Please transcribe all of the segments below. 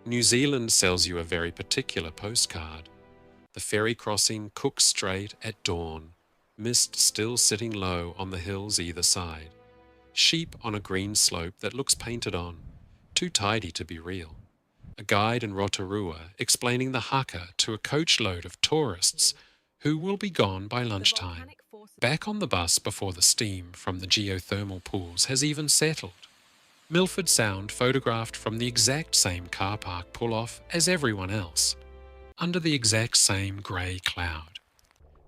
New Zealand sells you a very particular postcard. The ferry crossing Cook Strait at dawn, mist still sitting low on the hills either side. Sheep on a green slope that looks painted on, too tidy to be real. A guide in Rotorua explaining the haka to a coachload of tourists who will be gone by lunchtime. Back on the bus before the steam from the geothermal pools has even settled. Milford Sound photographed from the exact same car park pull-off as everyone else, under the exact same grey cloud.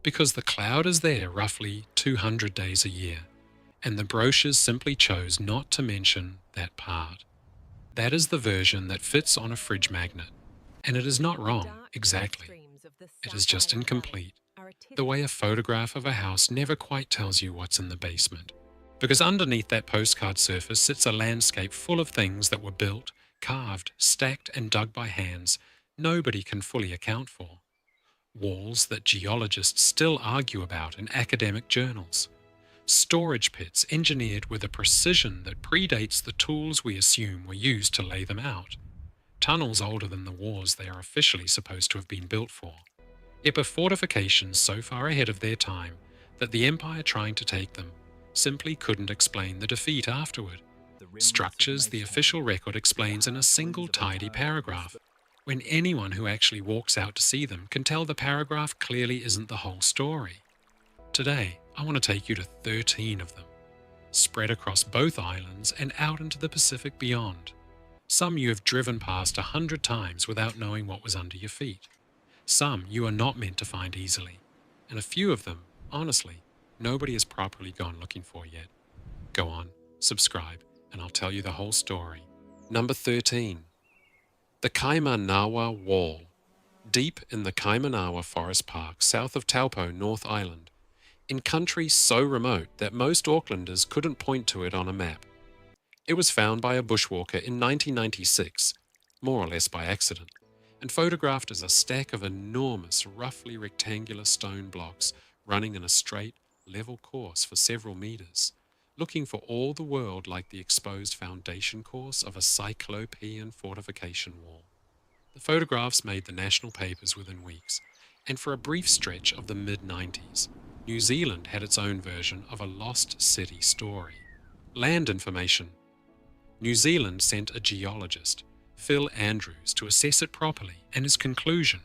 Because the cloud is there roughly 200 days a year, and the brochures simply chose not to mention that part. That is the version that fits on a fridge magnet, and it is not wrong, exactly. It is just incomplete, the way a photograph of a house never quite tells you what's in the basement. Because underneath that postcard surface sits a landscape full of things that were built, carved, stacked and dug by hands nobody can fully account for. Walls that geologists still argue about in academic journals. Storage pits engineered with a precision that predates the tools we assume were used to lay them out. Tunnels older than the wars they are officially supposed to have been built for. Yet with fortifications so far ahead of their time that the empire trying to take them simply couldn't explain the defeat afterward. Structures the official record explains in a single tidy paragraph, when anyone who actually walks out to see them can tell the paragraph clearly isn't the whole story. Today, I want to take you to 13 of them, spread across both islands and out into the Pacific beyond. Some you have driven past 100 times without knowing what was under your feet. Some you are not meant to find easily, and a few of them, honestly, nobody has properly gone looking for yet. Go on, subscribe, and I'll tell you the whole story. Number 13. The Kaimanawa Wall. Deep in the Kaimanawa Forest Park, south of Taupō, North Island, in country so remote that most Aucklanders couldn't point to it on a map. It was found by a bushwalker in 1996, more or less by accident, and photographed as a stack of enormous, roughly rectangular stone blocks running in a straight, level course for several meters, looking for all the world like the exposed foundation course of a cyclopean fortification wall. The photographs made the national papers within weeks, and for a brief stretch of the mid-90s, New Zealand had its own version of a lost city story. Land information. New Zealand sent a geologist, Phil Andrews, to assess it properly, and his conclusion,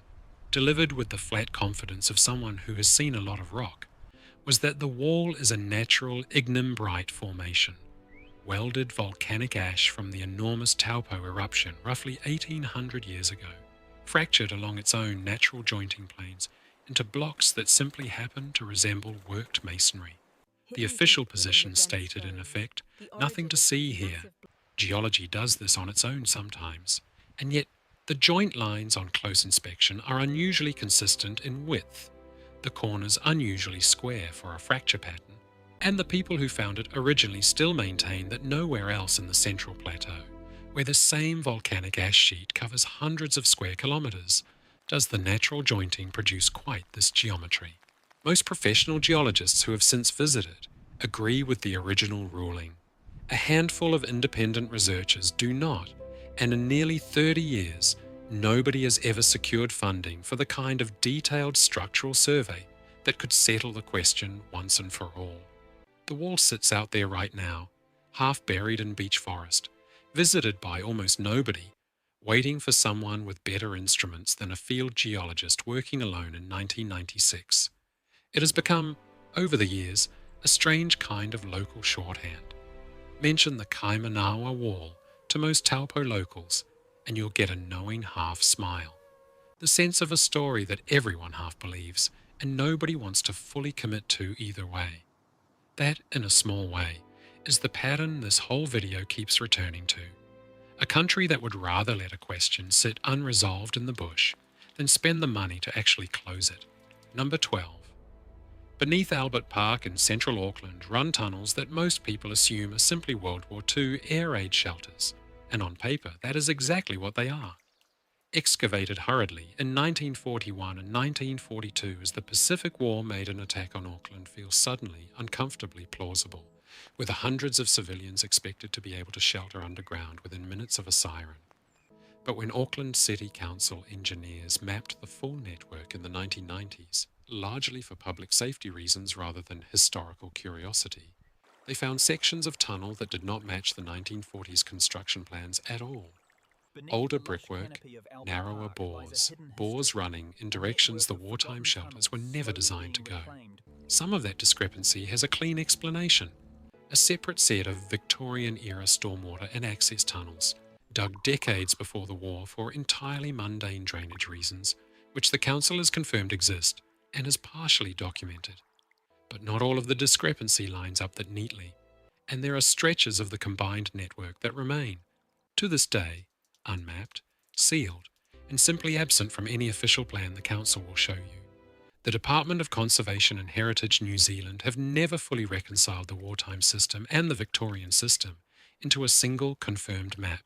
delivered with the flat confidence of someone who has seen a lot of rock, was that the wall is a natural ignimbrite formation, welded volcanic ash from the enormous Taupō eruption roughly 1800 years ago, fractured along its own natural jointing planes into blocks that simply happen to resemble worked masonry. The official position stated, in effect, nothing to see here. Geology does this on its own sometimes, and yet the joint lines on close inspection are unusually consistent in width, the corners unusually square for a fracture pattern, and the people who found it originally still maintain that nowhere else in the central plateau, where the same volcanic ash sheet covers hundreds of square kilometres, does the natural jointing produce quite this geometry. Most professional geologists who have since visited agree with the original ruling. A handful of independent researchers do not, and in nearly 30 years, nobody has ever secured funding for the kind of detailed structural survey that could settle the question once and for all. The wall sits out there right now, half buried in beech forest, visited by almost nobody, waiting for someone with better instruments than a field geologist working alone in 1996. It has become, over the years, a strange kind of local shorthand. Mention the Kaimanawa Wall to most Taupō locals, and you'll get a knowing half smile. The sense of a story that everyone half believes, and nobody wants to fully commit to either way. That, in a small way, is the pattern this whole video keeps returning to. A country that would rather let a question sit unresolved in the bush than spend the money to actually close it. Number 12. Beneath Albert Park in central Auckland run tunnels that most people assume are simply World War II air raid shelters, and on paper that is exactly what they are. Excavated hurriedly in 1941 and 1942 as the Pacific War made an attack on Auckland feel suddenly uncomfortably plausible, with hundreds of civilians expected to be able to shelter underground within minutes of a siren. But when Auckland City Council engineers mapped the full network in the 1990s, largely for public safety reasons rather than historical curiosity, they found sections of tunnel that did not match the 1940s construction plans at all. Older brickwork, narrower bores running in directions the wartime shelters were never designed to go. Some of that discrepancy has a clean explanation: a separate set of Victorian-era stormwater and access tunnels, dug decades before the war for entirely mundane drainage reasons, which the council has confirmed exist and has partially documented. But not all of the discrepancy lines up that neatly, and there are stretches of the combined network that remain, to this day, unmapped, sealed, and simply absent from any official plan the council will show you. The Department of Conservation and Heritage New Zealand have never fully reconciled the wartime system and the Victorian system into a single confirmed map.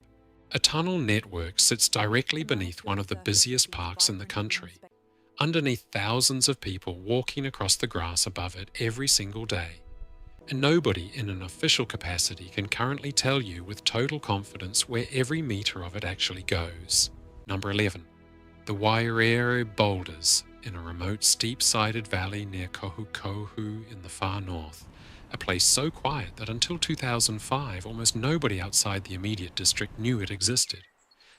A tunnel network sits directly beneath one of the busiest parks in the country, underneath thousands of people walking across the grass above it every single day. And nobody in an official capacity can currently tell you with total confidence where every metre of it actually goes. Number 11. The Wairere Boulders, in a remote steep-sided valley near Kohukohu in the far north, a place so quiet that until 2005 almost nobody outside the immediate district knew it existed.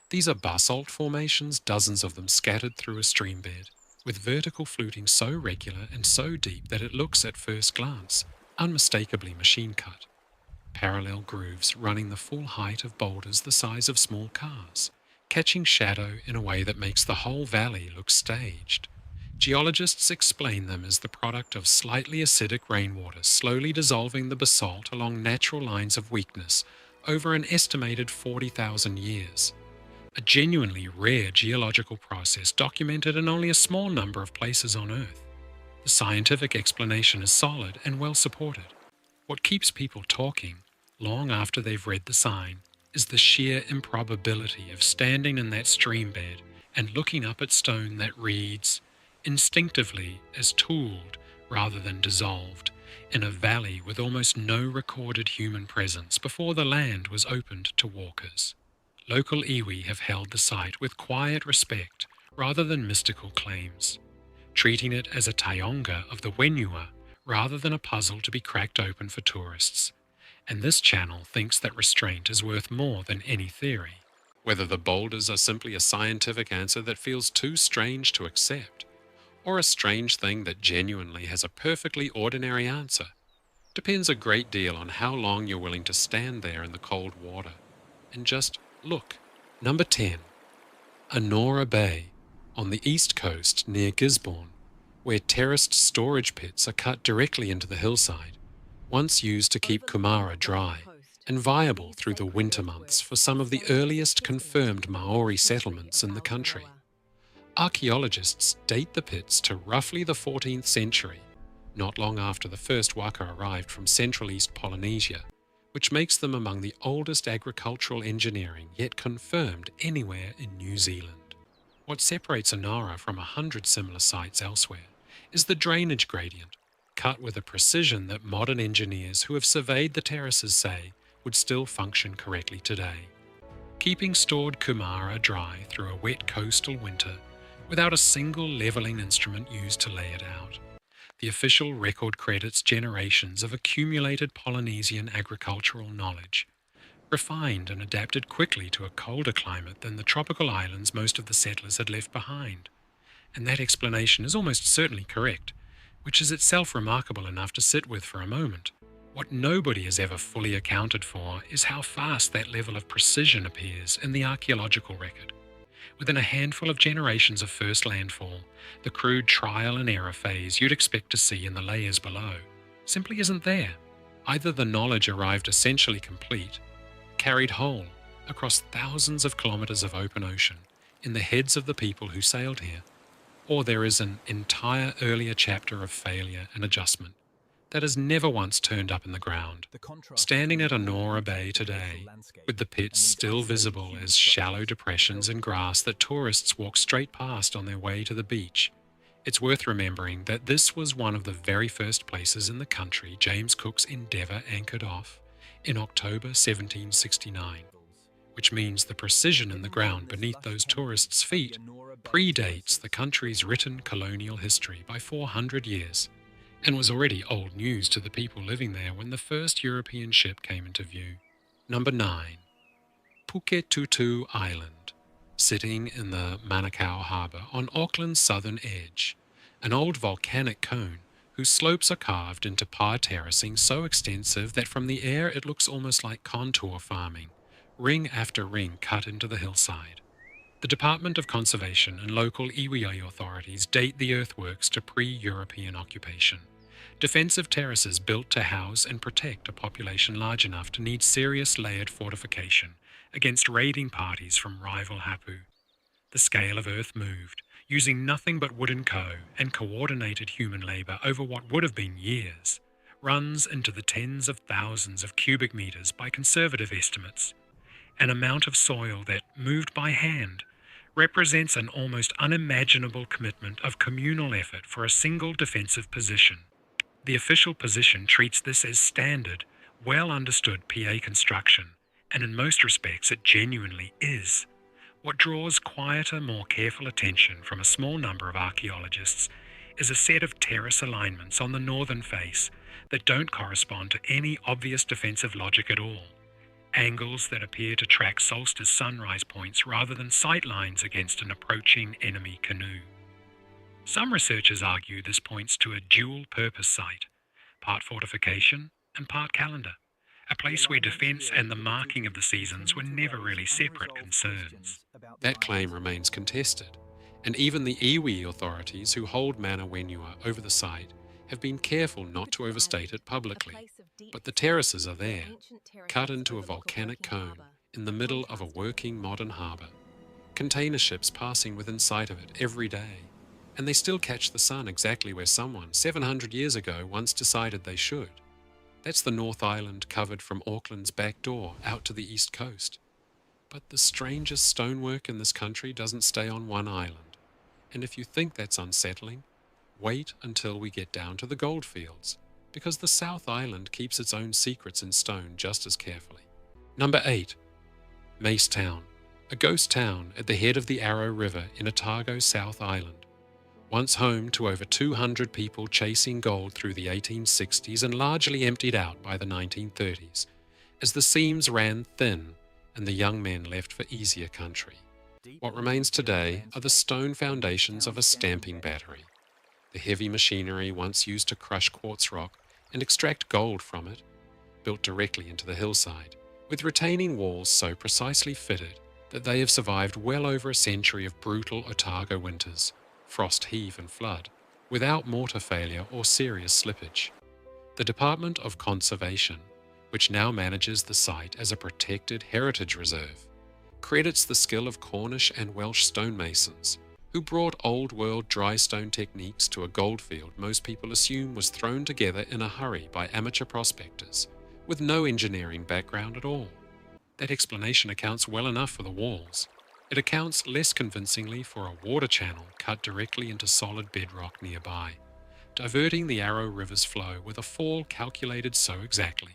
These are basalt formations, dozens of them scattered through a stream bed, with vertical fluting so regular and so deep that it looks at first glance unmistakably machine-cut. Parallel grooves running the full height of boulders the size of small cars, catching shadow in a way that makes the whole valley look staged. Geologists explain them as the product of slightly acidic rainwater slowly dissolving the basalt along natural lines of weakness over an estimated 40,000 years. A genuinely rare geological process documented in only a small number of places on Earth. The scientific explanation is solid and well supported. What keeps people talking, long after they've read the sign, is the sheer improbability of standing in that stream bed and looking up at stone that reads, instinctively as tooled rather than dissolved, in a valley with almost no recorded human presence before the land was opened to walkers. Local iwi have held the site with quiet respect rather than mystical claims, treating it as a taonga of the Wenua rather than a puzzle to be cracked open for tourists. And this channel thinks that restraint is worth more than any theory. Whether the boulders are simply a scientific answer that feels too strange to accept, or a strange thing that genuinely has a perfectly ordinary answer, depends a great deal on how long you're willing to stand there in the cold water and just look. Number 10. Anaura Bay, on the east coast near Gisborne, where terraced storage pits are cut directly into the hillside, once used to keep Kūmara dry and viable through the winter months for some of the earliest confirmed Maori settlements in the country. Archaeologists date the pits to roughly the 14th century, not long after the first waka arrived from Central East Polynesia, which makes them among the oldest agricultural engineering yet confirmed anywhere in New Zealand. What separates Anaura from 100 similar sites elsewhere is the drainage gradient, cut with a precision that modern engineers who have surveyed the terraces say would still function correctly today, keeping stored Kūmara dry through a wet coastal winter without a single levelling instrument used to lay it out. The official record credits generations of accumulated Polynesian agricultural knowledge, refined and adapted quickly to a colder climate than the tropical islands most of the settlers had left behind. And that explanation is almost certainly correct, which is itself remarkable enough to sit with for a moment. What nobody has ever fully accounted for is how fast that level of precision appears in the archaeological record. Within a handful of generations of first landfall, the crude trial and error phase you'd expect to see in the layers below simply isn't there. Either the knowledge arrived essentially complete, carried whole across thousands of kilometres of open ocean in the heads of the people who sailed here, or there is an entire earlier chapter of failure and adjustment that has never once turned up in the ground. Standing at Anaura Bay today, with the pits still visible as shallow depressions in grass that tourists walk straight past on their way to the beach, it's worth remembering that this was one of the very first places in the country James Cook's Endeavour anchored off in October 1769. which means the precision in the ground beneath those tourists' feet predates the country's written colonial history by 400 years, and was already old news to the people living there when the first European ship came into view. Number 9. Puketutu Island, sitting in the Manukau Harbour on Auckland's southern edge, an old volcanic cone whose slopes are carved into pā terracing so extensive that from the air it looks almost like contour farming, ring after ring cut into the hillside. The Department of Conservation and local iwi authorities date the earthworks to pre-European occupation. Defensive terraces built to house and protect a population large enough to need serious layered fortification against raiding parties from rival hapu. The scale of earth moved, using nothing but wood and coordinated human labour over what would have been years, runs into the tens of thousands of cubic metres by conservative estimates. An amount of soil that, moved by hand, represents an almost unimaginable commitment of communal effort for a single defensive position. The official position treats this as standard, well-understood PA construction, and in most respects it genuinely is. What draws quieter, more careful attention from a small number of archaeologists is a set of terrace alignments on the northern face that don't correspond to any obvious defensive logic at all. Angles that appear to track solstice sunrise points rather than sight lines against an approaching enemy canoe. Some researchers argue this points to a dual-purpose site, part fortification and part calendar, a place where defence and the marking of the seasons were never really separate concerns. That claim remains contested, and even the iwi authorities who hold Mana Wenua over the site have been careful not to overstate it publicly. But the terraces are there, cut into a volcanic cone in the middle of a working modern harbour. Container ships passing within sight of it every day, and they still catch the sun exactly where someone 700 years ago once decided they should. That's the North Island covered from Auckland's back door out to the east coast. But the strangest stonework in this country doesn't stay on one island, and if you think that's unsettling, wait until we get down to the goldfields, because the South Island keeps its own secrets in stone just as carefully. Number 8. Macetown, a ghost town at the head of the Arrow River in Otago, South Island. Once home to over 200 people chasing gold through the 1860s and largely emptied out by the 1930s, as the seams ran thin and the young men left for easier country. What remains today are the stone foundations of a stamping battery. The heavy machinery once used to crush quartz rock and extract gold from it, built directly into the hillside, with retaining walls so precisely fitted that they have survived well over a century of brutal Otago winters, frost heave and flood, without mortar failure or serious slippage. The Department of Conservation, which now manages the site as a protected heritage reserve, credits the skill of Cornish and Welsh stonemasons, who brought old-world dry stone techniques to a goldfield most people assume was thrown together in a hurry by amateur prospectors, with no engineering background at all. That explanation accounts well enough for the walls. It accounts less convincingly for a water channel cut directly into solid bedrock nearby, diverting the Arrow River's flow with a fall calculated so exactly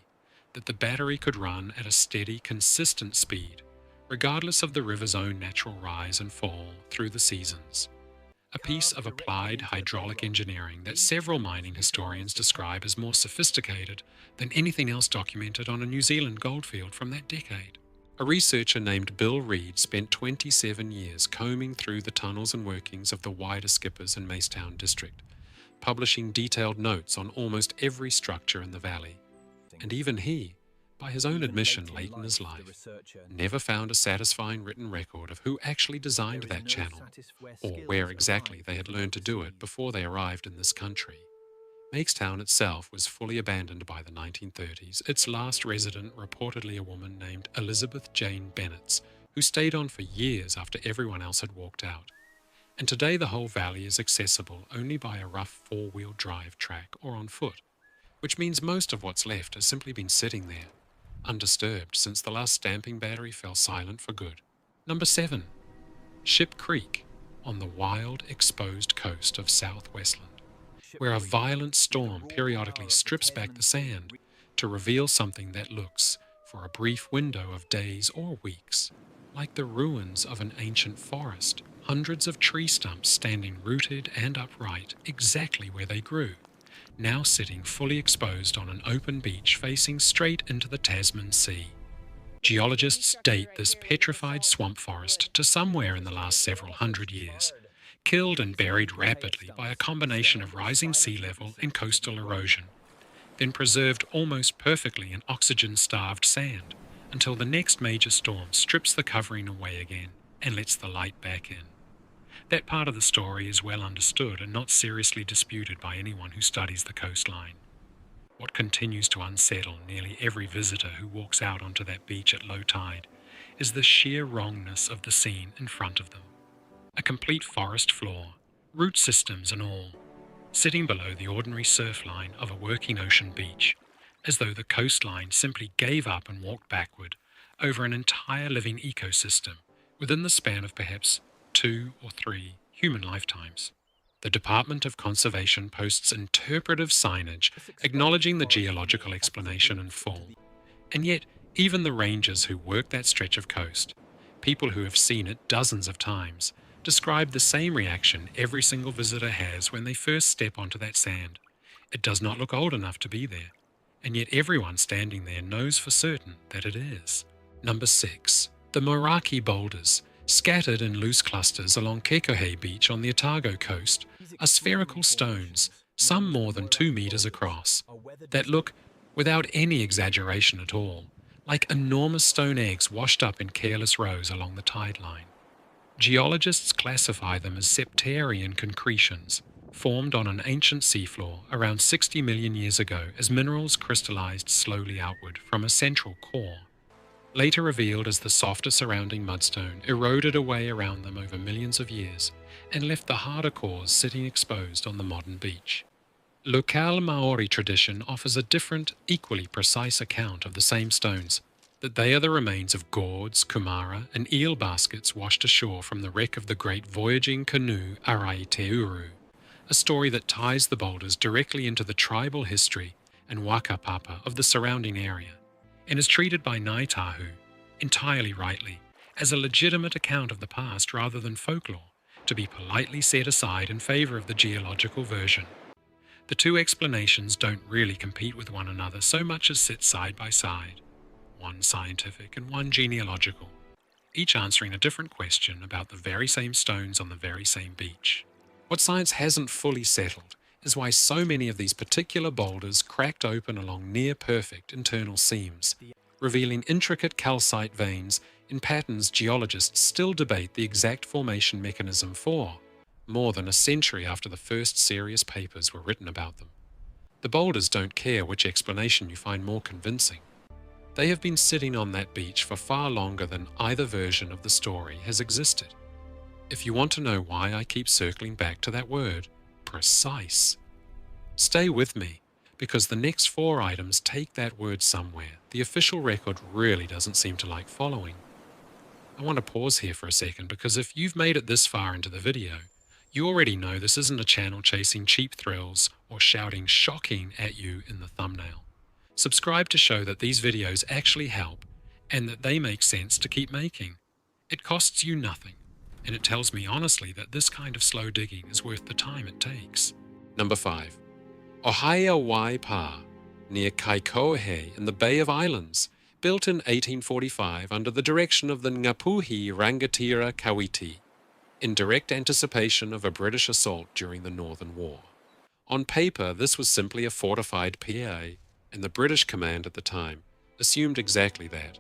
that the battery could run at a steady, consistent speed, regardless of the river's own natural rise and fall through the seasons. A piece of applied hydraulic engineering that several mining historians describe as more sophisticated than anything else documented on a New Zealand goldfield from that decade. A researcher named Bill Reed spent 27 years combing through the tunnels and workings of the wider Skippers and Macetown district, publishing detailed notes on almost every structure in the valley. And even he, by his own admission late in his life, never found a satisfying written record of who actually designed that channel, or where exactly they had learned to do it before they arrived in this country. Macetown itself was fully abandoned by the 1930s, its last resident reportedly a woman named Elizabeth Jane Bennett, who stayed on for years after everyone else had walked out. And today the whole valley is accessible only by a rough four-wheel drive track or on foot, which means most of what's left has simply been sitting there, undisturbed since the last stamping battery fell silent for good. Number 7. Ship Creek, on the wild, exposed coast of South Westland, where a violent storm periodically strips back the sand to reveal something that looks, for a brief window of days or weeks, like the ruins of an ancient forest, hundreds of tree stumps standing rooted and upright exactly where they grew, now sitting fully exposed on an open beach facing straight into the Tasman Sea. Geologists date this petrified swamp forest to somewhere in the last several hundred years, killed and buried rapidly by a combination of rising sea level and coastal erosion, then preserved almost perfectly in oxygen-starved sand until the next major storm strips the covering away again and lets the light back in. That part of the story is well understood and not seriously disputed by anyone who studies the coastline. What continues to unsettle nearly every visitor who walks out onto that beach at low tide is the sheer wrongness of the scene in front of them. A complete forest floor, root systems and all, sitting below the ordinary surf line of a working ocean beach, as though the coastline simply gave up and walked backward over an entire living ecosystem within the span of perhaps 2 or 3 human lifetimes. The Department of Conservation posts interpretive signage acknowledging the geological explanation in full, and yet even the rangers who work that stretch of coast, people who have seen it dozens of times, describe the same reaction every single visitor has when they first step onto that sand. It does not look old enough to be there, and yet everyone standing there knows for certain that it is. Number 6. The Moeraki Boulders, scattered in loose clusters along Kekauhea Beach on the Otago coast, are spherical stones, some more than 2 meters across, that look, without any exaggeration at all, like enormous stone eggs washed up in careless rows along the tide line. Geologists classify them as septarian concretions, formed on an ancient seafloor around 60 million years ago as minerals crystallized slowly outward from a central core, later revealed as the softer surrounding mudstone eroded away around them over millions of years and left the harder cores sitting exposed on the modern beach. Local Maori tradition offers a different, equally precise account of the same stones, that they are the remains of gourds, Kūmara, and eel baskets washed ashore from the wreck of the great voyaging canoe Arai Te Uru, a story that ties the boulders directly into the tribal history and waka papa of the surrounding area, and is treated by Ngāi Tahu, entirely rightly, as a legitimate account of the past rather than folklore, to be politely set aside in favour of the geological version. The two explanations don't really compete with one another so much as sit side by side, one scientific and one genealogical, each answering a different question about the very same stones on the very same beach. What science hasn't fully settled is why so many of these particular boulders cracked open along near-perfect internal seams, revealing intricate calcite veins in patterns geologists still debate the exact formation mechanism for, more than a century after the first serious papers were written about them. The boulders don't care which explanation you find more convincing. They have been sitting on that beach for far longer than either version of the story has existed. If you want to know why I keep circling back to that word, precise, stay with me, because the next 4 items take that word somewhere the official record really doesn't seem to like following. I want to pause here for a second, because if you've made it this far into the video, you already know this isn't a channel chasing cheap thrills or shouting shocking at you in the thumbnail. Subscribe to show that these videos actually help and that they make sense to keep making. It costs you nothing, and it tells me honestly that this kind of slow digging is worth the time it takes. Number 5. Ōhaeawai Pā, near Kaikohe in the Bay of Islands, built in 1845 under the direction of the Ngapuhi Rangatira Kawiti, in direct anticipation of a British assault during the Northern War. On paper, this was simply a fortified PA, and the British command at the time assumed exactly that,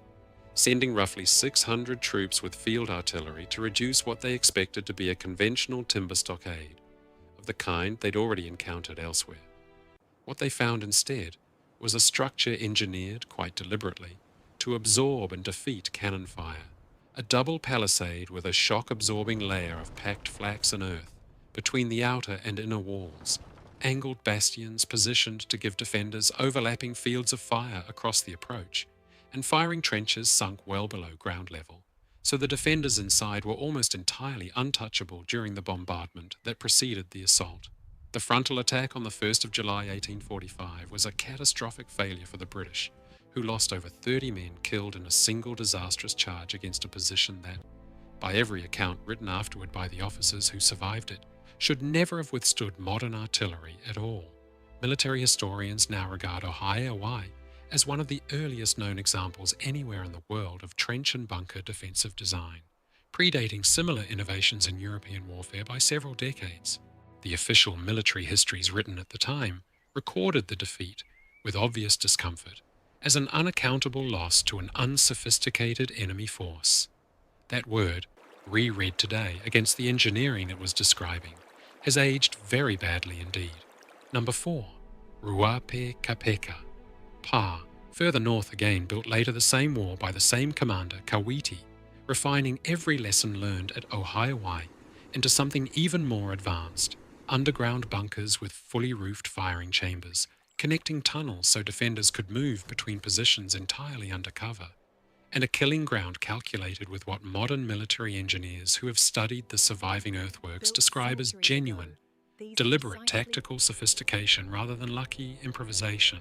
sending roughly 600 troops with field artillery to reduce what they expected to be a conventional timber stockade, of the kind they'd already encountered elsewhere. What they found instead was a structure engineered, quite deliberately, to absorb and defeat cannon fire, a double palisade with a shock-absorbing layer of packed flax and earth between the outer and inner walls, angled bastions positioned to give defenders overlapping fields of fire across the approach, and firing trenches sunk well below ground level, so the defenders inside were almost entirely untouchable during the bombardment that preceded the assault. The frontal attack on the 1st of July 1845 was a catastrophic failure for the British, who lost over 30 men killed in a single disastrous charge against a position that, by every account written afterward by the officers who survived it, should never have withstood modern artillery at all. Military historians now regard Ōhaeawai as one of the earliest known examples anywhere in the world of trench and bunker defensive design, predating similar innovations in European warfare by several decades. The official military histories written at the time recorded the defeat, with obvious discomfort, as an unaccountable loss to an unsophisticated enemy force. That word, reread today against the engineering it was describing, has aged very badly indeed. Number 4. Ruapekapeka Pā, further north again, built later the same war by the same commander, Kawiti, refining every lesson learned at Ōhaeawai into something even more advanced: underground bunkers with fully roofed firing chambers, connecting tunnels so defenders could move between positions entirely under cover, and a killing ground calculated with what modern military engineers who have studied the surviving earthworks describe as genuine, deliberate tactical sophistication rather than lucky improvisation.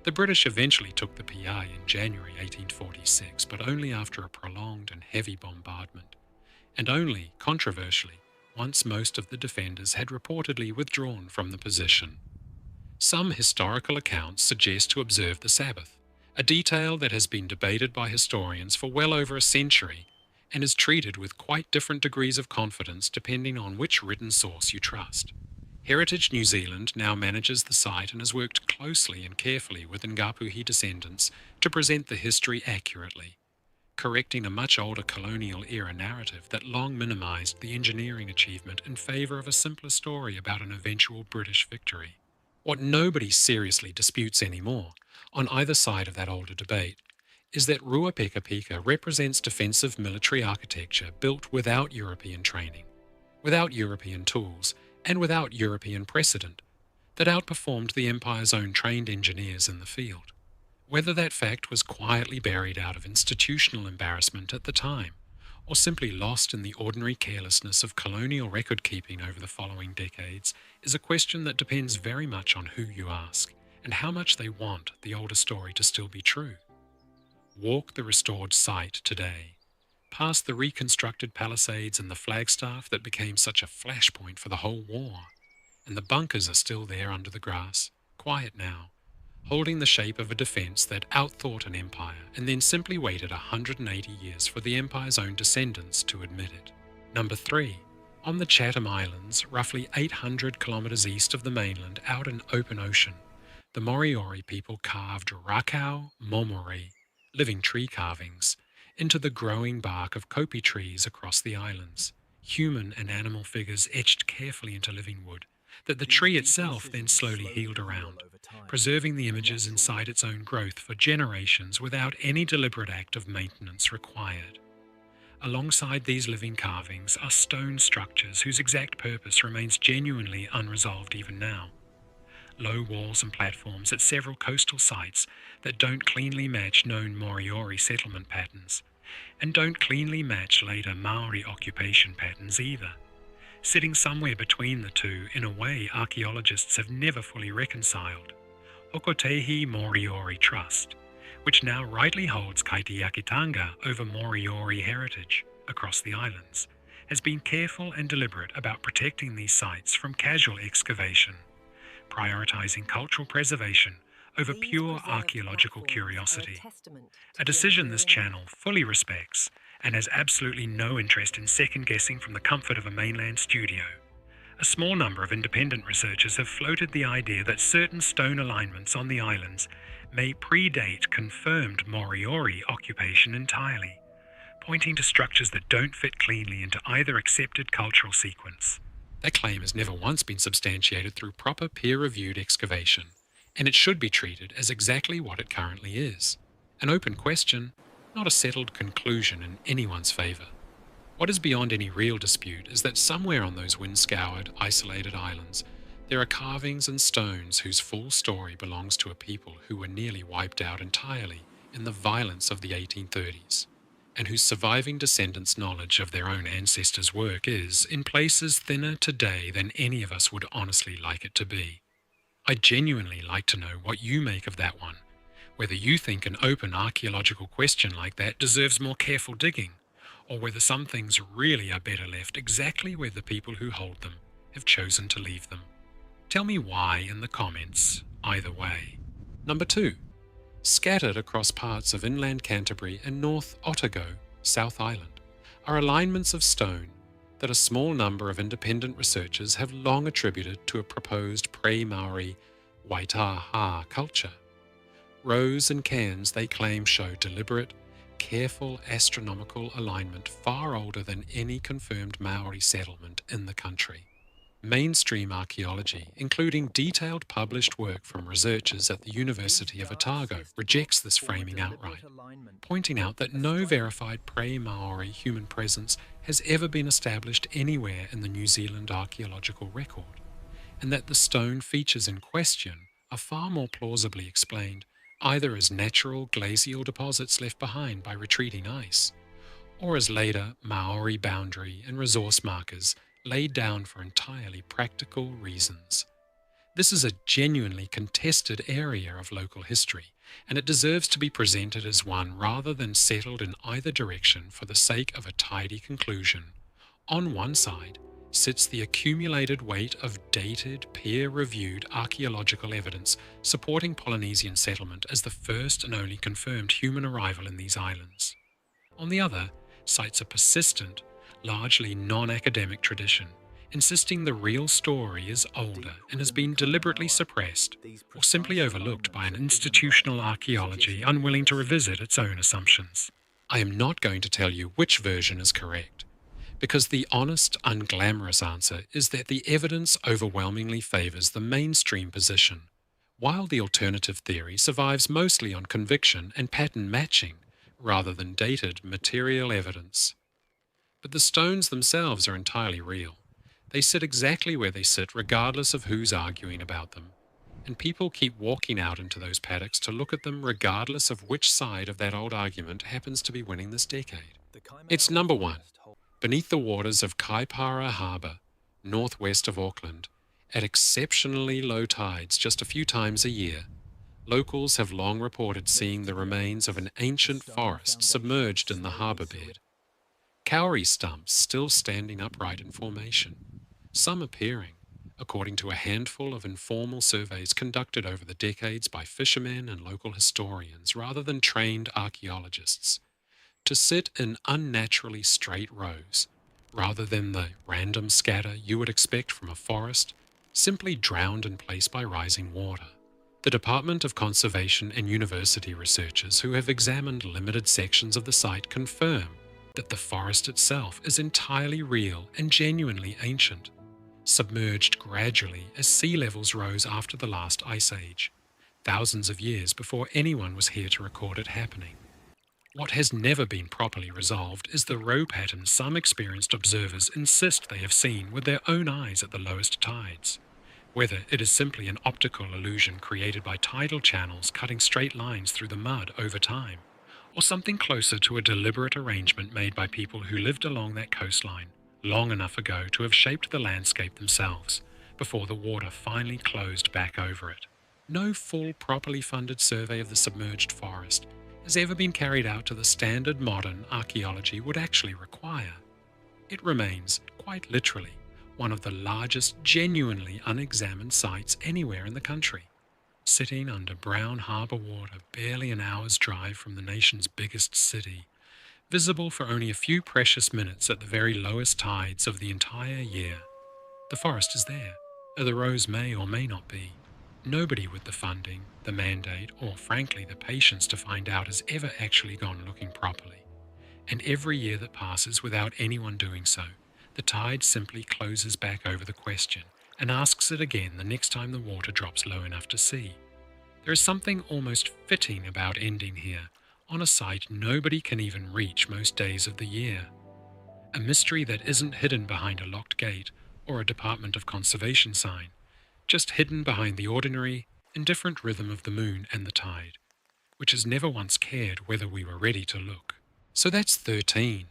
The British eventually took the PI in January 1846, but only after a prolonged and heavy bombardment, and only, controversially, once most of the defenders had reportedly withdrawn from the position. Some historical accounts suggest to observe the Sabbath, a detail that has been debated by historians for well over a century and is treated with quite different degrees of confidence depending on which written source you trust. Heritage New Zealand now manages the site and has worked closely and carefully with Ngāpuhi descendants to present the history accurately, correcting a much older colonial-era narrative that long minimised the engineering achievement in favour of a simpler story about an eventual British victory. What nobody seriously disputes anymore, on either side of that older debate, is that Ruapekapeka represents defensive military architecture built without European training, without European tools, and without European precedent, that outperformed the Empire's own trained engineers in the field. Whether that fact was quietly buried out of institutional embarrassment at the time, or simply lost in the ordinary carelessness of colonial record-keeping over the following decades, is a question that depends very much on who you ask, and how much they want the older story to still be true. Walk the restored site today, past the reconstructed palisades and the flagstaff that became such a flashpoint for the whole war, and the bunkers are still there under the grass, quiet now, holding the shape of a defence that outthought an empire and then simply waited 180 years for the empire's own descendants to admit it. Number 3. On the Chatham Islands, roughly 800 kilometres east of the mainland out in open ocean, the Moriori people carved Rākau, Momori, living tree carvings, into the growing bark of kopi trees across the islands, human and animal figures etched carefully into living wood, that the tree itself then slowly healed around, preserving the images inside its own growth for generations without any deliberate act of maintenance required. Alongside these living carvings are stone structures whose exact purpose remains genuinely unresolved even now. Low walls and platforms at several coastal sites that don't cleanly match known Moriori settlement patterns, and don't cleanly match later Maori occupation patterns either, sitting somewhere between the two in a way archaeologists have never fully reconciled. Hokotehi Moriori Trust, which now rightly holds kaitiakitanga over Moriori heritage across the islands, has been careful and deliberate about protecting these sites from casual excavation, prioritising cultural preservation over pure archaeological curiosity, a decision this channel fully respects and has absolutely no interest in second-guessing from the comfort of a mainland studio. A small number of independent researchers have floated the idea that certain stone alignments on the islands may predate confirmed Moriori occupation entirely, pointing to structures that don't fit cleanly into either accepted cultural sequence. That claim has never once been substantiated through proper peer-reviewed excavation, and it should be treated as exactly what it currently is: an open question, not a settled conclusion in anyone's favour. What is beyond any real dispute is that somewhere on those wind-scoured, isolated islands, there are carvings and stones whose full story belongs to a people who were nearly wiped out entirely in the violence of the 1830s, and whose surviving descendants' knowledge of their own ancestors' work is, in places, thinner today than any of us would honestly like it to be. I'd genuinely like to know what you make of that one, Whether you think an open archaeological question like that deserves more careful digging, or whether some things really are better left exactly where the people who hold them have chosen to leave them. Tell me why in the comments, either way. Number 2. Scattered across parts of inland Canterbury and North Otago, South Island, are alignments of stone that a small number of independent researchers have long attributed to a proposed pre-Maori Waitaha culture. Rows and cairns they claim show deliberate, careful astronomical alignment far older than any confirmed Maori settlement in the country. Mainstream archaeology, including detailed published work from researchers at the University of Otago, rejects this framing outright, pointing out that no verified pre-Maori human presence has ever been established anywhere in the New Zealand archaeological record, and that the stone features in question are far more plausibly explained either as natural glacial deposits left behind by retreating ice, or as later Maori boundary and resource markers laid down for entirely practical reasons. This is a genuinely contested area of local history, and it deserves to be presented as one rather than settled in either direction for the sake of a tidy conclusion. On one side sits the accumulated weight of dated, peer-reviewed archaeological evidence supporting Polynesian settlement as the first and only confirmed human arrival in these islands. On the other cites a persistent, largely non-academic tradition, insisting the real story is older and has been deliberately suppressed or simply overlooked by an institutional archaeology unwilling to revisit its own assumptions. I am not going to tell you which version is correct, because the honest, unglamorous answer is that the evidence overwhelmingly favours the mainstream position, while the alternative theory survives mostly on conviction and pattern matching rather than dated material evidence. But the stones themselves are entirely real. They sit exactly where they sit regardless of who's arguing about them, and people keep walking out into those paddocks to look at them regardless of which side of that old argument happens to be winning this decade. It's number 1. Beneath the waters of Kaipara Harbour, northwest of Auckland, at exceptionally low tides just a few times a year, locals have long reported seeing the remains of an ancient forest submerged in the harbour bed. Kauri stumps still standing upright in formation, some appearing, according to a handful of informal surveys conducted over the decades by fishermen and local historians rather than trained archaeologists, to sit in unnaturally straight rows, rather than the random scatter you would expect from a forest, simply drowned in place by rising water. The Department of Conservation and university researchers who have examined limited sections of the site confirm that the forest itself is entirely real and genuinely ancient, submerged gradually as sea levels rose after the last ice age, thousands of years before anyone was here to record it happening. What has never been properly resolved is the row pattern some experienced observers insist they have seen with their own eyes at the lowest tides, whether it is simply an optical illusion created by tidal channels cutting straight lines through the mud over time, or something closer to a deliberate arrangement made by people who lived along that coastline long enough ago to have shaped the landscape themselves before the water finally closed back over it. No full, properly funded survey of the submerged forest has ever been carried out to the standard modern archaeology would actually require. It remains, quite literally, one of the largest genuinely unexamined sites anywhere in the country, sitting under brown harbour water barely an hour's drive from the nation's biggest city, visible for only a few precious minutes at the very lowest tides of the entire year. The forest is there, the rows may or may not be. Nobody with the funding, the mandate, or frankly the patience to find out has ever actually gone looking properly. And every year that passes without anyone doing so, the tide simply closes back over the question and asks it again the next time the water drops low enough to see. There is something almost fitting about ending here, on a site nobody can even reach most days of the year. A mystery that isn't hidden behind a locked gate or a Department of Conservation sign, just hidden behind the ordinary, indifferent rhythm of the moon and the tide, which has never once cared whether we were ready to look. So that's 13.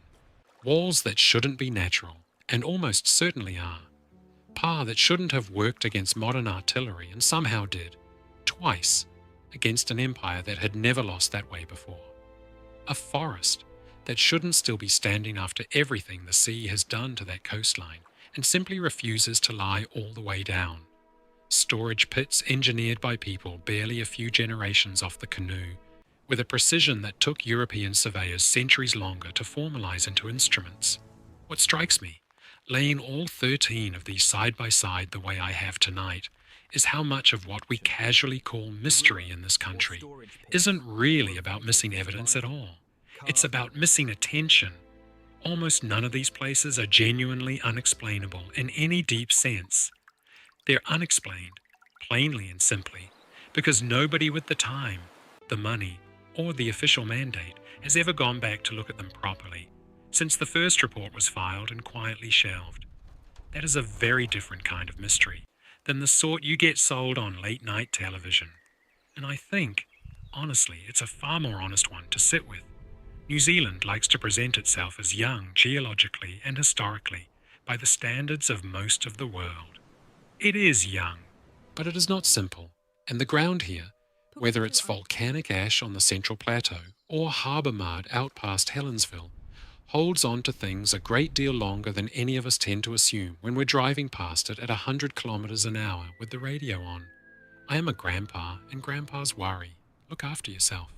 Walls that shouldn't be natural, and almost certainly are. Pā that shouldn't have worked against modern artillery and somehow did. Twice. against an empire that had never lost that way before. A forest that shouldn't still be standing after everything the sea has done to that coastline and simply refuses to lie all the way down. Storage pits engineered by people barely a few generations off the canoe, with a precision that took European surveyors centuries longer to formalize into instruments. What strikes me, laying all 13 of these side by side the way I have tonight, is how much of what we casually call mystery in this country isn't really about missing evidence at all. It's about missing attention. Almost none of these places are genuinely unexplainable in any deep sense. They're unexplained, plainly and simply, because nobody with the time, the money, or the official mandate has ever gone back to look at them properly, since the first report was filed and quietly shelved. That is a very different kind of mystery than the sort you get sold on late-night television. And I think, honestly, it's a far more honest one to sit with. New Zealand likes to present itself as young geologically and historically by the standards of most of the world. It is young. But it is not simple, and the ground here, whether it's volcanic ash on the Central Plateau or harbour mud out past Helensville, holds on to things a great deal longer than any of us tend to assume when we're driving past it at 100 kilometres an hour with the radio on. I am a grandpa, and grandpas worry. Look after yourself.